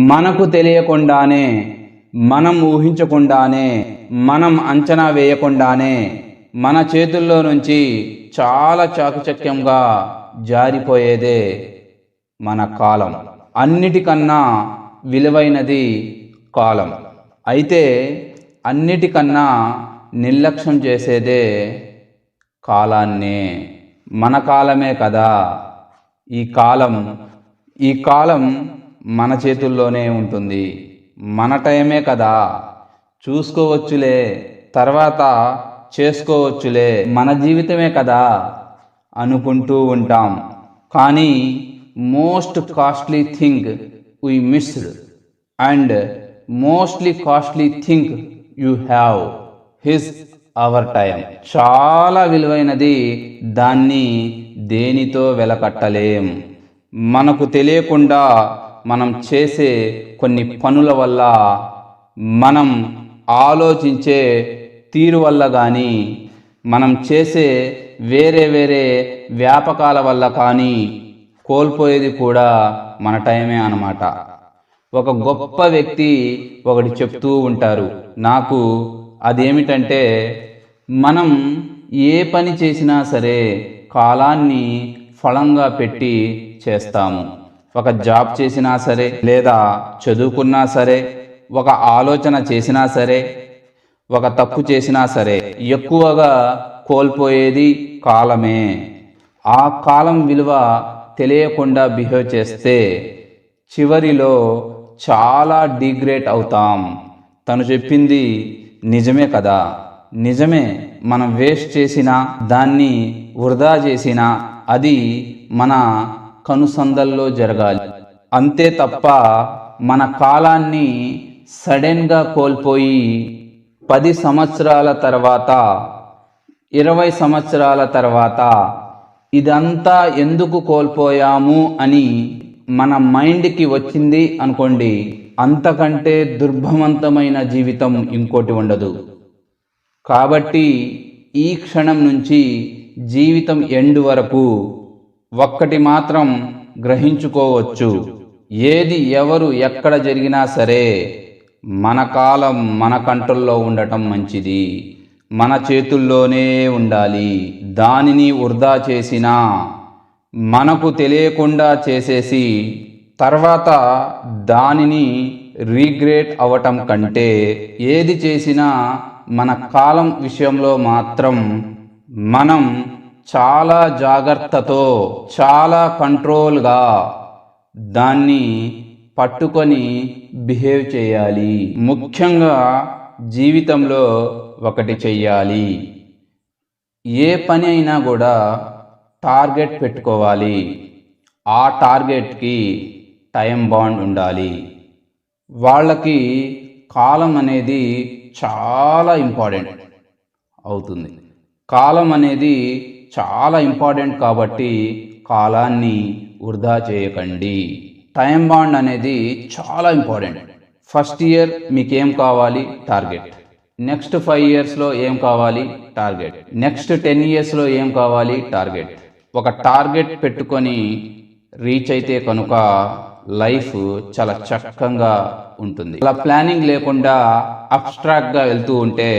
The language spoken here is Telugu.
మనకు తెలియకుండానే, మనం ఊహించకుండానే, మనం అంచనా వేయకుండానే మన చేతుల్లో నుంచి చాలా చాకచక్యంగా జారిపోయేదే మన కాలం. అన్నిటికన్నా విలువైనది కాలం. అయితే అన్నిటికన్నా నిర్లక్ష్యం చేసేదే కాలాన్నే. మన కాలమే కదా ఈ కాలం మన చేతుల్లోనే ఉంటుంది. మన టైమే కదా, చూసుకోవచ్చులే, తర్వాత చేసుకోవచ్చులే, మన జీవితమే కదా అనుకుంటూ ఉంటాం. కానీ most costly thing we missed and mostly costly thing you have his hour time. చాలా విలువైనది, దాన్ని దేనితో వెలకట్టలేం. మనకు తెలియకుండా మనం చేసే కొన్ని పనుల వల్ల, మనం ఆలోచించే తీరు వల్ల కానీ, మనం చేసే వేరే వ్యాపకాల వల్ల కానీ కోల్పోయేది కూడా మన టైమే అన్నమాట. ఒక గొప్ప వ్యక్తి ఒకటి చెప్తూ ఉంటారు నాకు. అదేమిటంటే, మనం ఏ పని చేసినా సరే కాలాన్ని ఫలంగా పెట్టి చేస్తాము. ఒక జాబ్ చేసినా సరే, లేదా చదువుకున్నా సరే, ఒక ఆలోచన చేసినా సరే, ఒక తప్పు చేసినా సరే, ఎక్కువగా కోల్పోయేది కాలమే. ఆ కాలం విలువ తెలియకుండా బిహేవ్ చేస్తే చివరిలో చాలా డిగ్రేడ్ అవుతాం. తను చెప్పింది నిజమే కదా, నిజమే. మనం వేస్ట్ చేసినా, దాన్ని వృధా చేసినా అది మన కనుసందల్లో జరగాలి. అంతే తప్ప మన కాలాన్ని సడన్గా కోల్పోయి 10 సంవత్సరాల తర్వాత, 20 సంవత్సరాల తర్వాత ఇదంతా ఎందుకు కోల్పోయాము అని మన మైండ్కి వచ్చింది అనుకోండి, అంతకంటే దుర్భవంతమైన జీవితం ఇంకోటి ఉండదు. కాబట్టి ఈ క్షణం నుంచి జీవితం ఎండ్ వరకు ఒక్కటి మాత్రం గ్రహించుకోవచ్చు. ఏది ఎవరు ఎక్కడ జరిగినా సరే మన కాలం మన కంట్రోల్లో ఉండటం మంచిది. మన చేతుల్లోనే ఉండాలి. దానిని వృధా చేసినా, మనకు తెలియకుండా చేసేసి తర్వాత దానిని రీగ్రెట్ అవ్వటం కంటే, ఏది చేసినా మన కాలం విషయంలో మాత్రం మనం చాలా జాగ్రత్తతో, చాలా కంట్రోల్గా దాన్ని పట్టుకొని బిహేవ్ చేయాలి. ముఖ్యంగా జీవితంలో ఒకటి చెయ్యాలి. ఏ పని అయినా కూడా టార్గెట్ పెట్టుకోవాలి. ఆ టార్గెట్కి టైం బాండ్ ఉండాలి. వాళ్ళకి కాలం అనేది చాలా ఇంపార్టెంట్ అవుతుంది. కాలం అనేది చాలా ఇంపార్టెంట్ కాబట్టి కాలాన్ని వృధా చేయకండి. టైం బాండ్ అనేది చాలా ఇంపార్టెంట్. ఫస్ట్ ఇయర్ మీకేం కావాలి? టార్గెట్. నెక్స్ట్ 5 ఇయర్స్లో ఏం కావాలి? టార్గెట్. నెక్స్ట్ 10 ఇయర్స్లో ఏం కావాలి? టార్గెట్. ఒక టార్గెట్ పెట్టుకొని రీచ్ అయితే కనుక లైఫ్ చాలా చక్కగా ఉంటుంది. అలా ప్లానింగ్ లేకుండా అబ్స్ట్రాక్ట్గా వెళ్తూ ఉంటే